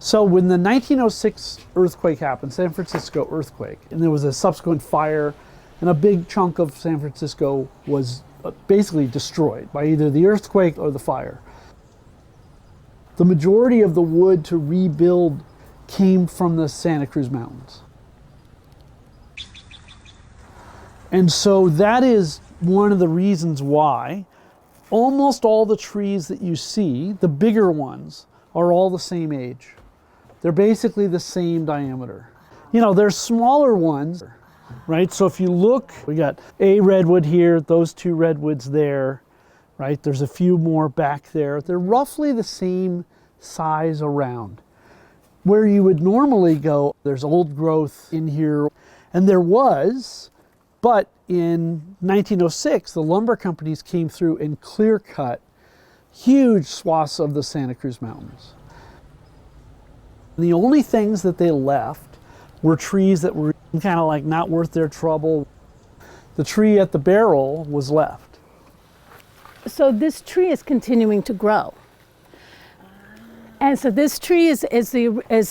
So when the 1906 earthquake happened, San Francisco earthquake, and there was a subsequent fire, and a big chunk of San Francisco was basically destroyed by either the earthquake or the fire. The majority of the wood to rebuild came from the Santa Cruz Mountains. And so that is one of the reasons why almost all the trees that you see, the bigger ones, are all the same age. They're basically the same diameter. You know, there's smaller ones, right? So if you look, we got a redwood here, those two redwoods there, right? There's a few more back there. They're roughly the same size around. Where you would normally go, there's old growth in here, and there was, but in 1906, the lumber companies came through and clear cut huge swaths of the Santa Cruz Mountains. The only things that they left were trees that were kind of like not worth their trouble. The tree at the barrel was left. So this tree is continuing to grow. And so this tree is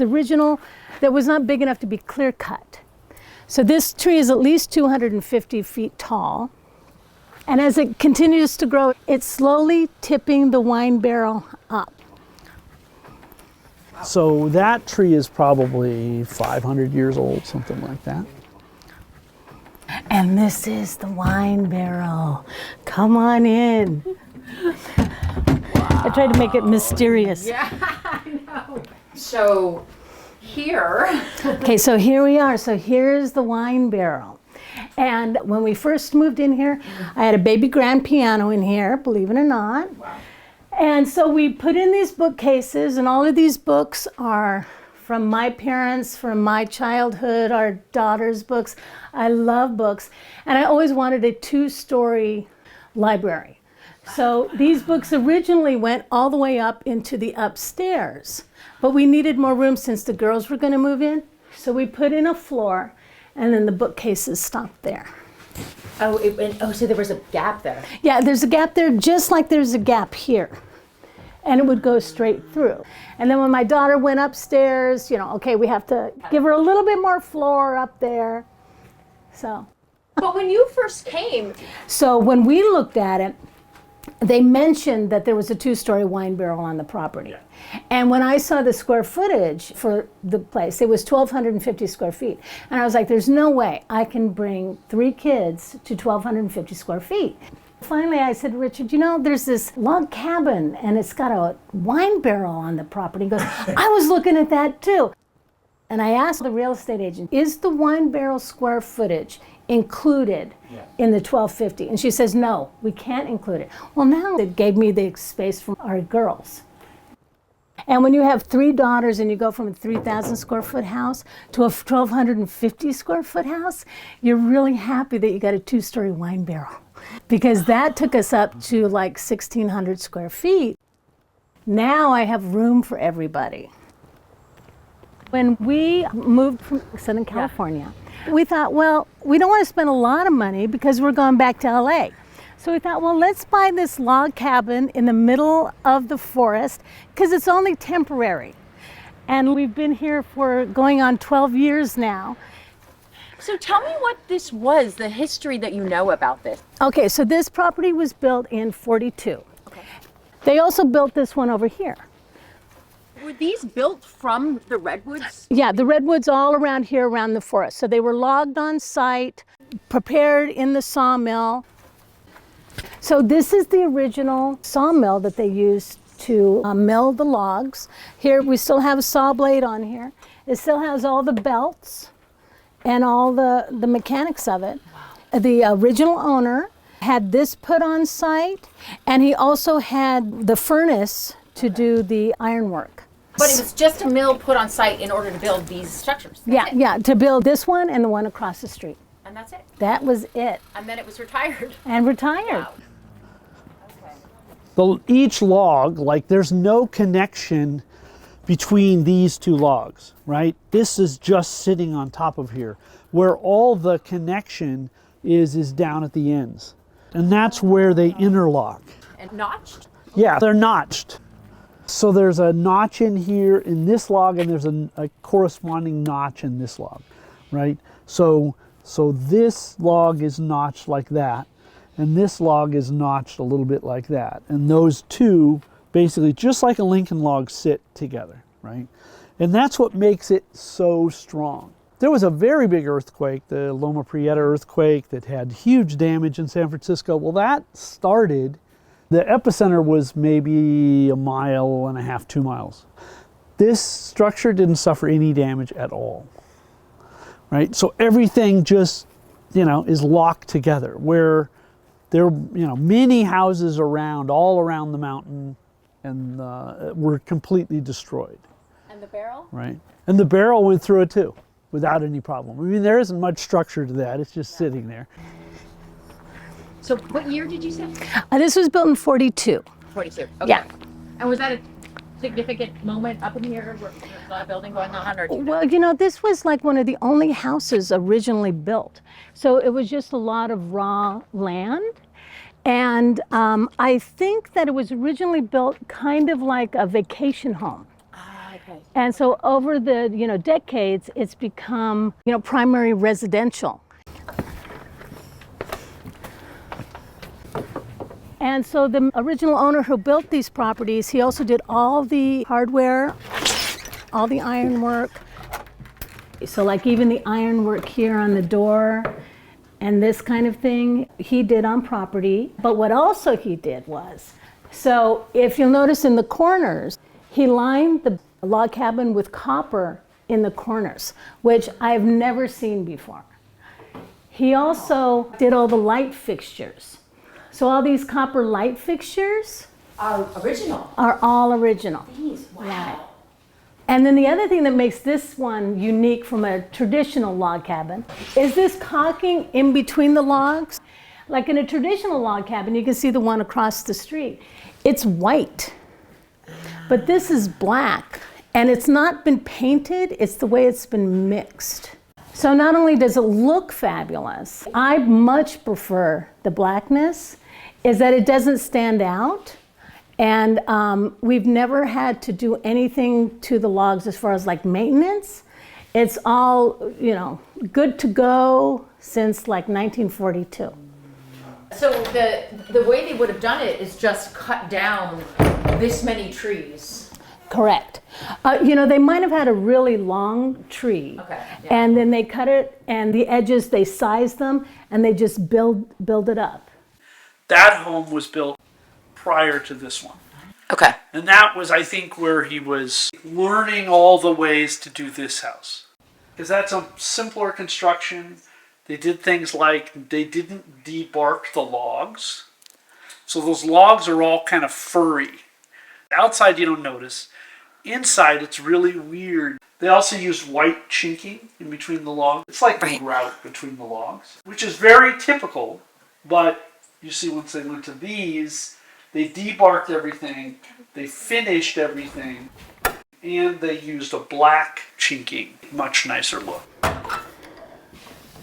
original, that was not big enough to be clear cut. So this tree is at least 250 feet tall. And as it continues to grow, it's slowly tipping the wine barrel up. So that tree is probably 500 years old, something like that. And this is the wine barrel. Come on in. Wow. I tried to make it mysterious. Yeah, I know. So here. Okay, so here we are. So here's the wine barrel. And when we first moved in here, I had a baby grand piano in here, believe it or not. Wow. And so we put in these bookcases, and all of these books are from my parents, from my childhood, our daughter's books. I love books. And I always wanted a two-story library. So these books originally went all the way up into the upstairs, but we needed more room since the girls were going to move in. So we put in a floor, and then the bookcases stopped there. Oh, so there was a gap there. Yeah, there's a gap there just like there's a gap here. And it would go straight through. And then when my daughter went upstairs, you know, okay, we have to give her a little bit more floor up there. So. But when you first came. So when we looked at it, they mentioned that there was a two-story wine barrel on the property. And when I saw the square footage for the place, it was 1,250 square feet. And I was like, there's no way I can bring 3 kids to 1,250 square feet. Finally, I said, Richard, you know, there's this log cabin and it's got a wine barrel on the property. He goes, I was looking at that too. And I asked the real estate agent, is the wine barrel square footage included in the 1,250? And she says, no, we can't include it. Well, now it gave me the space for our girls. And when you have 3 daughters and you go from a 3,000 square foot house to a 1,250 square foot house, you're really happy that you got a 2-story wine barrel, because that took us up to like 1,600 square feet. Now I have room for everybody. When we moved from Southern California, we thought, well, we don't want to spend a lot of money because we're going back to LA. So we thought, well, let's buy this log cabin in the middle of the forest because it's only temporary. And we've been here for going on 12 years now. So tell me what this was, the history that you know about this. Okay, so this property was built in 42. Okay. They also built this one over here. Were these built from the redwoods? Yeah, the redwoods all around here, around the forest. So they were logged on site, prepared in the sawmill. So this is the original sawmill that they used to mill the logs. Here we still have a saw blade on here. It still has all the belts and all the mechanics of it. Wow. The original owner had this put on site, and he also had the furnace to do the ironwork. But it was just a mill put on site in order to build these structures. Yeah, to build this one and the one across the street. And that's it? That was it. And then it was retired. And retired. Wow. Each log, like there's no connection between these 2 logs, right? This is just sitting on top of here, where all the connection is down at the ends. And that's where they interlock. And notched? Yeah, they're notched. So there's a notch in here in this log, and there's a corresponding notch in this log, right? So this log is notched like that, and this log is notched a little bit like that. And those two, basically, just like a Lincoln log, sit together, right? And that's what makes it so strong. There was a very big earthquake, the Loma Prieta earthquake, that had huge damage in San Francisco. Well, that started, the epicenter was maybe 1.5 miles, 2 miles. This structure didn't suffer any damage at all, right? So everything just, is locked together, where there were, many houses all around the mountain, and were completely destroyed. And the barrel? Right. And the barrel went through it too, without any problem. I mean, there isn't much structure to that. It's just sitting there. So what year did you say? This was built in 42. 42. Okay. Yeah. And was that a significant moment up in here where there was a building going on? Or Well, this was like one of the only houses originally built. So it was just a lot of raw land. And I think that it was originally built kind of like a vacation home. Okay. And so over the decades, it's become primary residential. And so the original owner who built these properties, he also did all the hardware, all the ironwork. So like even the ironwork here on the door and this kind of thing, he did on property. But what also he did was, so if you'll notice in the corners, he lined the log cabin with copper in the corners, which I've never seen before. He also did all the light fixtures. So all these copper light fixtures Are original. are all original. These, wow. Right. And then the other thing that makes this one unique from a traditional log cabin is this caulking in between the logs. Like in a traditional log cabin, you can see the one across the street. It's white, but this is black, and it's not been painted, it's the way it's been mixed. So not only does it look fabulous, I much prefer the blackness, is that it doesn't stand out. And we've never had to do anything to the logs as far as like maintenance. It's all, good to go since like 1942. So the way they would have done it is just cut down this many trees. Correct. They might have had a really long tree. Okay, yeah. And then they cut it, and the edges, they size them, and they just build it up. That home was built prior to this one. Okay. And that was, I think, where he was learning all the ways to do this house. Because that's a simpler construction. They did things like they didn't debark the logs. So those logs are all kind of furry. Outside you don't notice. Inside it's really weird. They also used white chinking in between the logs. It's like a grout between the logs, which is very typical. But you see, once they went to these, they debarked everything, they finished everything, and they used a black chinking. Much nicer look.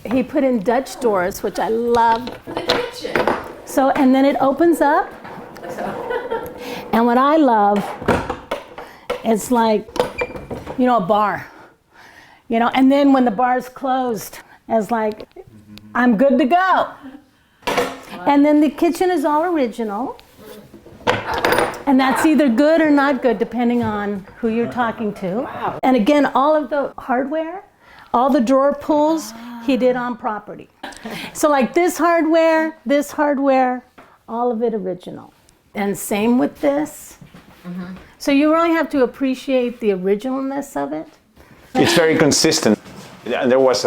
He put in Dutch doors, which I love. For the kitchen. So, and then it opens up. And what I love, it's like, a bar. And then when the bar's closed, it's like, I'm good to go. And then the kitchen is all original. And that's either good or not good, depending on who you're talking to. Wow. And again, all of the hardware, all the drawer pulls, he did on property. So like this hardware, all of it original. And same with this. Mm-hmm. So you really have to appreciate the originalness of it. It's very consistent. There was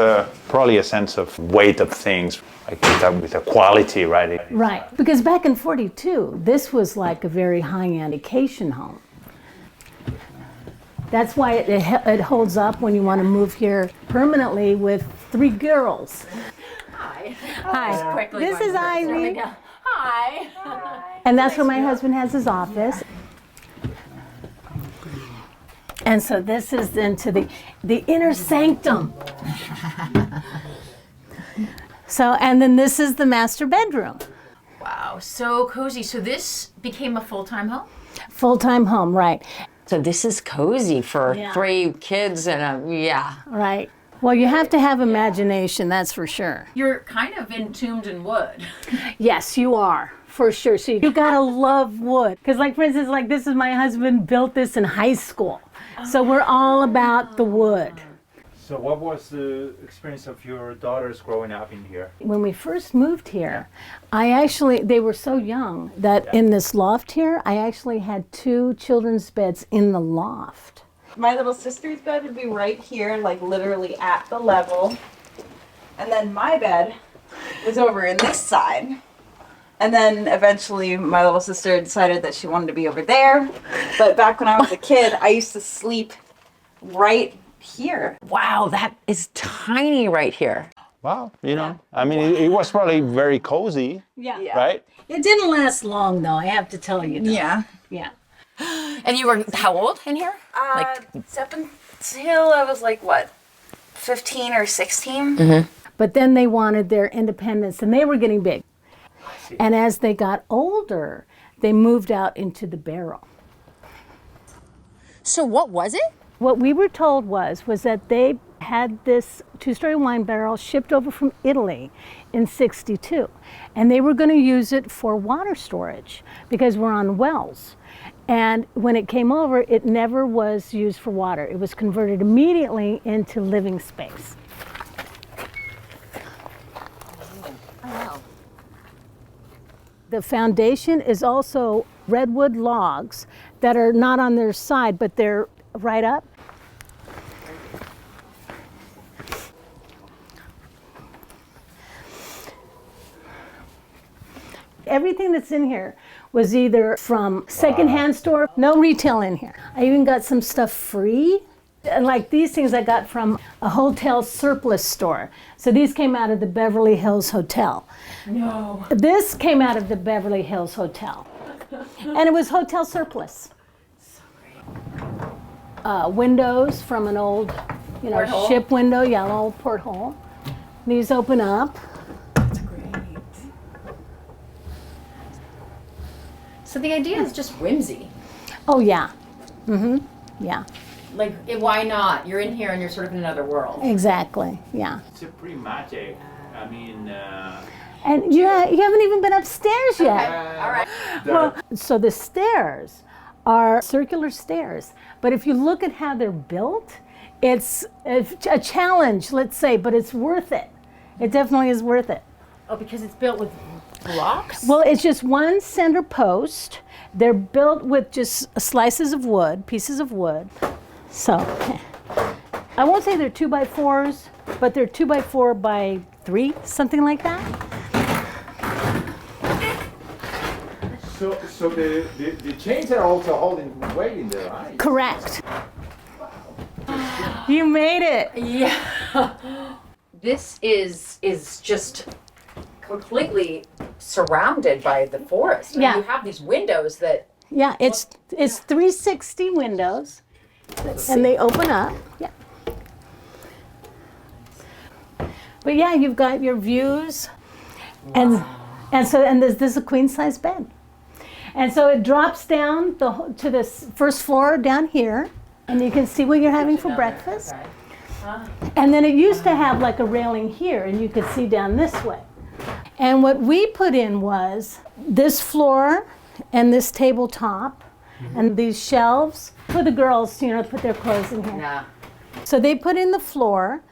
probably a sense of weight of things, like with the quality, right? Right, because back in 42, this was like a very high-end vacation home. That's why it holds up when you want to move here permanently with 3 girls. Hi. Hi, this is Ivy. Hi. And that's where my husband has his office. And so this is into the inner sanctum. So, and then this is the master bedroom. Wow, so cozy. So this became a full-time home? Full-time home, right. So this is cozy for Yeah. 3 kids and yeah. Right. Well, you have to have imagination, that's for sure. You're kind of entombed in wood. Yes, you are, for sure. So you gotta love wood. Because like, for instance, like this is my husband built this in high school. So we're all about the wood. So what was the experience of your daughters growing up in here? When we first moved here, they were so young that in this loft here, I actually had 2 children's beds in the loft. My little sister's bed would be right here, like literally at the level. And then my bed was over in this side. And then eventually my little sister decided that she wanted to be over there. But back when I was a kid, I used to sleep right here. Wow, that is tiny right here. Wow, you know, I mean, it was probably very cozy, Yeah. right? It didn't last long though, I have to tell you. Though. Yeah. Yeah. And you were how old in here? Up until I was like, what, 15 or 16? But then they wanted their independence and they were getting big. And as they got older, they moved out into the barrel. So what was it? What we were told was that they had this 2-story wine barrel shipped over from Italy in '62. And they were going to use it for water storage because we're on wells. And when it came over, it never was used for water. It was converted immediately into living space. The foundation is also redwood logs that are not on their side, but they're right up. Everything that's in here was either from secondhand store, no retail in here. I even got some stuff free. And like these things I got from a hotel surplus store. So these came out of the Beverly Hills Hotel. No. This came out of the Beverly Hills Hotel. And it was hotel surplus. Windows from an old, Porthole? ship window, yeah, an old porthole. These open up. That's great. So the idea is just whimsy. Oh yeah. Yeah, Like, why not? You're in here and you're sort of in another world. exactly. Yeah. It's a pretty magic. I mean, And you haven't even been upstairs yet. All right. Well, so the stairs are circular stairs, but if you look at how they're built, it's a challenge, let's say, but it's worth it. It definitely is worth it. Oh, because it's built with blocks? Well, it's just one center post. They're built with just slices of wood, pieces of wood. So I won't say they're 2x4s, but they're 2x4 by 3, something like that. so the chains are also holding weight in there, right? Correct. You made it. Yeah. This is just completely surrounded by the forest. Yeah. And you have these windows that Yeah, it's 360 windows, and they open up. Yeah. But yeah, you've got your views, and this is a queen size bed, and so it drops down to the first floor down here, and you can see what you're having for breakfast. And then it used to have like a railing here, and you could see down this way. And what we put in was this floor and this tabletop and these shelves for the girls, to put their clothes in here. Yeah. So they put in the floor,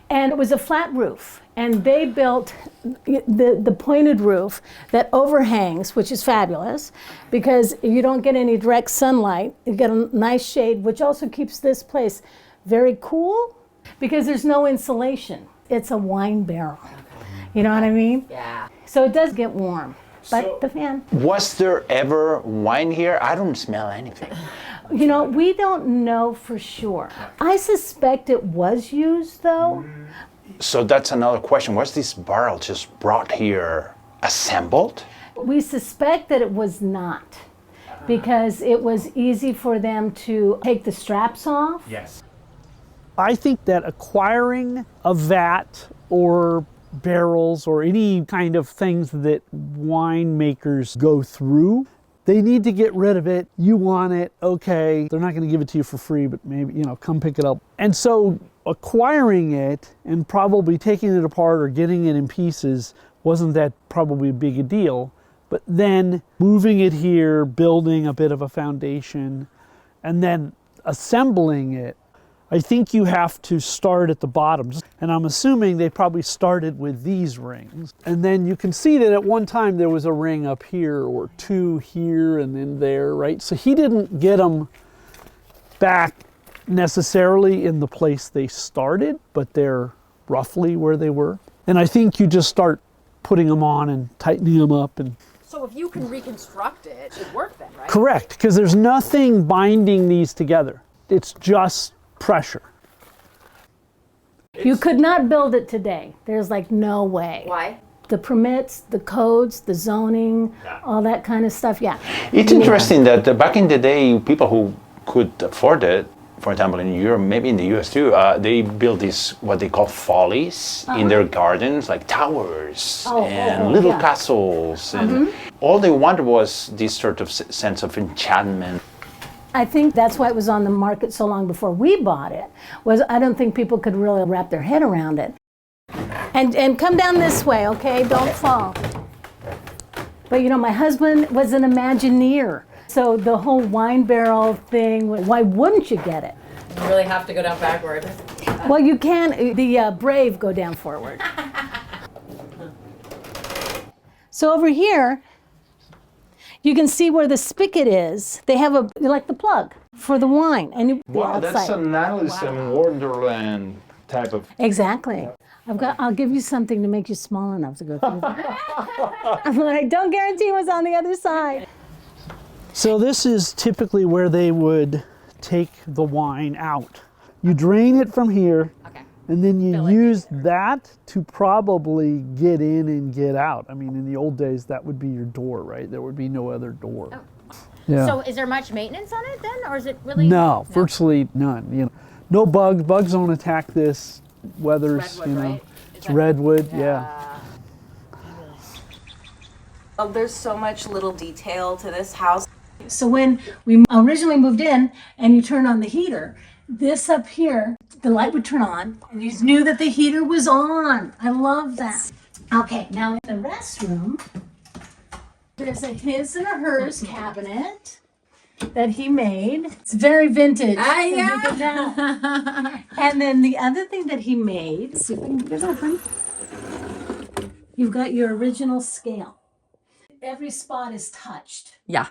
and it was a flat roof. And they built the pointed roof that overhangs, which is fabulous because you don't get any direct sunlight. You get a nice shade, which also keeps this place very cool because there's no insulation. It's a wine barrel. You know what I mean? Yeah. So it does get warm, but So- the fan. Was there ever wine here? I don't smell anything. We don't know for sure. I suspect it was used though. So that's another question. Was this barrel just brought here assembled? We suspect that it was not because it was easy for them to take the straps off. Yes. I think that acquiring a vat or barrels or any kind of things that winemakers go through They need to get rid of it. You want it, okay. They're not going to give it to you for free, but maybe, you know, come pick it up. And so acquiring it and probably taking it apart or getting it in pieces wasn't that probably big a deal. But then moving it here, building a bit of a foundation, and then assembling it, I think you have to start at the bottom. And I'm assuming they probably started with these rings. And then you can see that at one time there was a ring up here or two here and then there, right? So he didn't get them back necessarily in the place they started, but they're roughly where they were. And I think you just start putting them on and tightening them up. And So if you can reconstruct it, it should work then, right? correct, because there's nothing binding these together. It's just pressure. You could not build it today. There's like no way. Why? The permits, the codes, the zoning, all that kind of stuff, yeah. It's interesting that back in the day, people who could afford it, for example, in Europe, maybe in the US too, they built these, what they call follies in their gardens, like towers and little castles. And all they wanted was this sort of sense of enchantment. I think that's why it was on the market so long before we bought it, was I don't think people could really wrap their head around it. And come down this way, okay? Don't fall. But you know, my husband was an Imagineer. So the whole wine barrel thing, why wouldn't you get it? You really have to go down backward. Well, you can, the brave go down forward. So over here, you can see where the spigot is. They have a, like the plug for the wine. And you, Wow, that's an Alice in Wonderland type of... Exactly. I'll give you something to make you small enough to go through that. I'm like, don't guarantee what's on the other side. So this is typically where they would take the wine out. You drain it from here, and then you use that to probably get in and get out. I mean, in the old days, that would be your door, right? There would be no other door. Oh. Yeah. So is there much maintenance on it then, or is it really? No, virtually none. You know, no bugs. Bugs don't attack this. Weathers, Redwood, you know, right? it's redwood. Yeah. Oh, there's so much little detail to this house. So when we originally moved in and you turn on the heater, this up here, the light would turn on and you knew that the heater was on. I love that. Okay, now in the restroom, there's a his and a hers cabinet that he made. It's very vintage. Yeah. And then the other thing that he made, see if I can get it open. You've got your original scale. Every spot is touched. Yeah.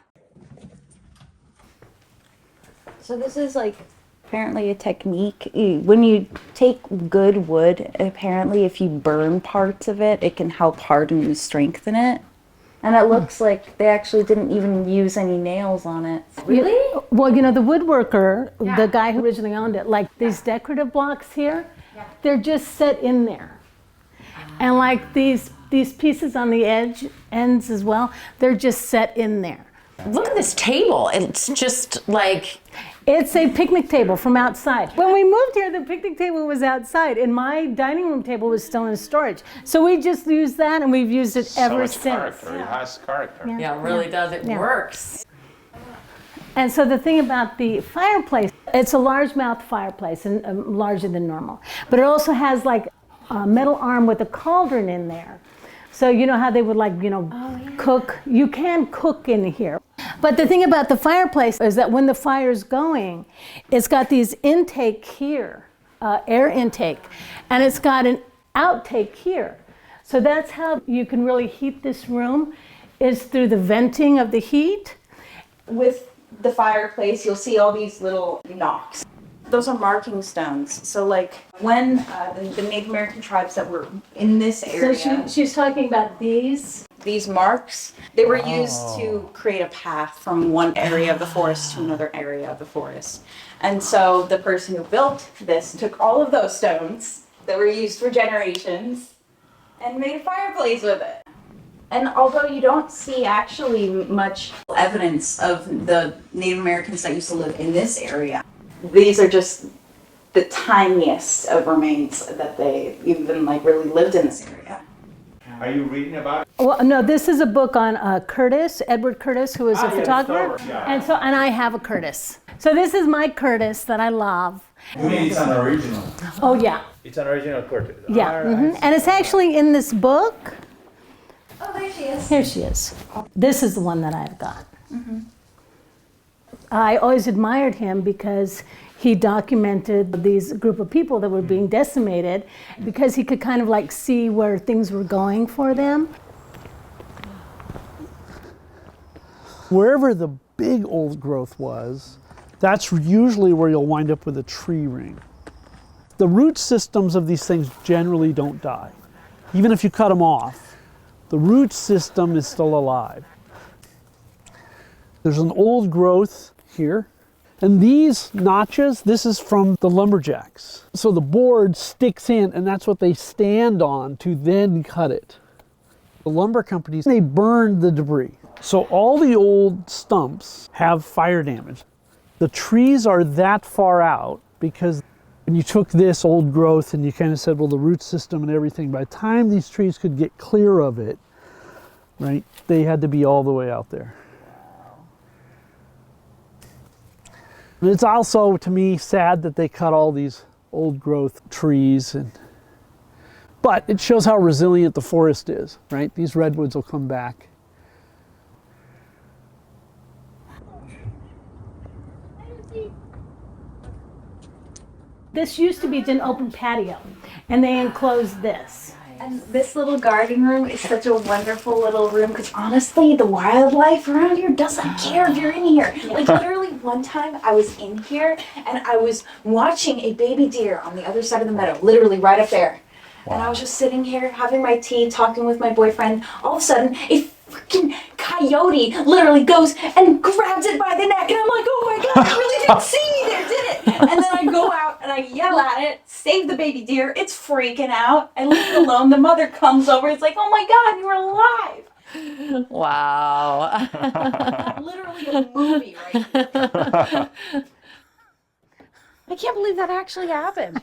So this is like apparently a technique. When you take good wood, apparently if you burn parts of it, it can help harden and strengthen it. And it looks like they actually didn't even use any nails on it. Really? Well, you know, the woodworker, the guy who originally owned it, like these decorative blocks here, they're just set in there. And like these pieces on the ends as well, they're just set in there. Look at this table. It's just like... It's a picnic table from outside. When we moved here, the picnic table was outside, and my dining room table was still in storage. So we just used that, and we've used it ever since. Character. It has character. Yeah, it really does. It works. And so the thing about the fireplace, it's a largemouth fireplace, and larger than normal. But it also has like a metal arm with a cauldron in there. So you know how they would like, you know, cook? You can cook in here. But the thing about the fireplace is that when the fire's going, it's got these intake here, air intake, and it's got an outtake here. So that's how you can really heat this room, is through the venting of the heat. With the fireplace, you'll see all these little knocks. Those are marking stones. So like when the Native American tribes that were in this area, So she's talking about these marks, they were used to create a path from one area of the forest to another area of the forest. And so the person who built this took all of those stones that were used for generations and made a fireplace with it. And although you don't see actually much evidence of the Native Americans that used to live in this area, these are just the tiniest of remains that they even like really lived in this area. Are you reading about it? Well, no, this is a book on Curtis, Edward Curtis, who is a yeah, photographer. Stover, yeah. And I have a Curtis. So this is my Curtis that I love. You mean it's an original? Oh yeah, It's an original Curtis. yeah. All right. And it's actually in this book. Oh, there she is. Here she is. This is the one that I've got. I always admired him because he documented these group of people that were being decimated because he could kind of like see where things were going for them. Wherever the big old growth was, that's usually where you'll wind up with a tree ring. The root systems of these things generally don't die. Even if you cut them off, the root system is still alive. There's an old growth here. And these notches, this is from the lumberjacks. So the board sticks in, and that's what they stand on to then cut it. The lumber companies, they burned the debris. So all the old stumps have fire damage. The trees are that far out because when you took this old growth and you kind of said, well, the root system and everything, by the time these trees could get clear of it, right, they had to be all the way out there. And it's also, to me, sad that they cut all these old growth trees. But it shows how resilient the forest is, right? These redwoods will come back. This used to be an open patio, and they enclosed this. And this little garden room is such a wonderful little room because honestly, the wildlife around here doesn't care if you're in here. Like literally one time I was in here and I was watching a baby deer on the other side of the meadow, literally right up there. Wow. And I was just sitting here having my tea, talking with my boyfriend. All of a sudden, a freaking coyote literally goes and grabs it by the neck. And I'm like, oh my God, it really didn't see me there, did it? And then I go out and I yell at it, save the baby deer. It's freaking out. I leave it alone. The mother comes over. It's like, oh my God, you're alive. Wow. Literally a movie right here. I can't believe that actually happened.